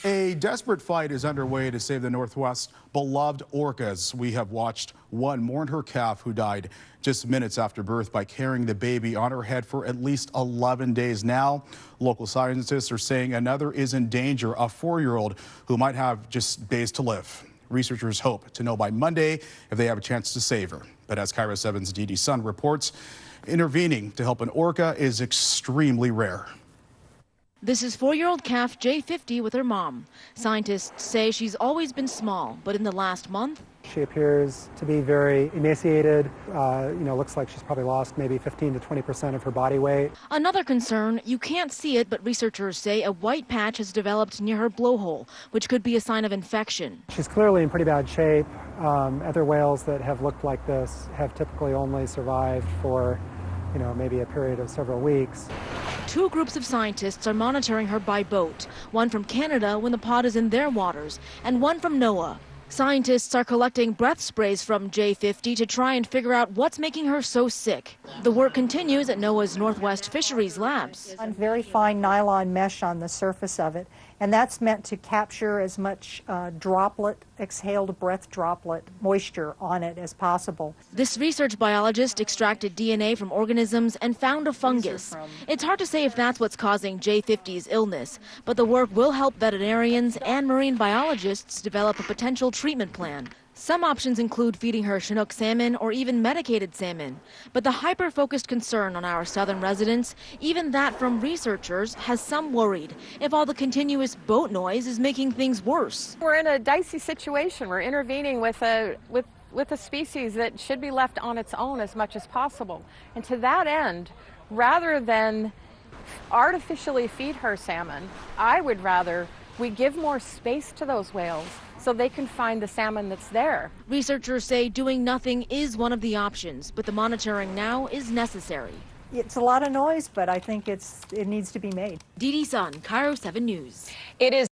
A desperate fight is underway to save the Northwest's beloved orcas. We have watched one mourn her calf who died just minutes after birth by carrying the baby on her head for at least 11 days now. Local scientists are saying another is in danger, a 4-year-old who might have just days to live. Researchers hope to know by Monday if they have a chance to save her. But as Cairo 7's Dee Sun reports, intervening to help an orca is extremely rare. This is 4-year-old calf J50 with her mom. Scientists say she's always been small, but in the last month, she appears to be very emaciated. Looks like she's probably lost maybe 15 to 20% of her body weight. Another concern, you can't see it, but researchers say a white patch has developed near her blowhole, which could be a sign of infection. She's clearly in pretty bad shape. Other whales that have looked like this have typically only survived for, maybe a period of several weeks. 2 groups of scientists are monitoring her by boat, one from Canada when the pod is in their waters, and one from NOAA. Scientists are collecting breath sprays from J50 to try and figure out what's making her so sick. The work continues at NOAA's Northwest Fisheries Labs. On very fine nylon mesh on the surface of it, and that's meant to capture as much exhaled breath droplet moisture on it as possible. This research biologist extracted DNA from organisms and found a fungus. It's hard to say if that's what's causing J50's illness, but the work will help veterinarians and marine biologists develop a potential treatment plan. Some options include feeding her Chinook salmon or even medicated salmon. But the hyper-focused concern on our southern residents, even that from researchers, has some worried if all the continuous boat noise is making things worse. We're in a dicey situation. We're intervening with a species that should be left on its own as much as possible. And to that end, rather than artificially feed her salmon, I would rather we give more space to those whales so they can find the salmon that's there. Researchers say doing nothing is one of the options, but the monitoring now is necessary. It's a lot of noise, but I think it needs to be made. Dee Sun, Cairo 7 News. It is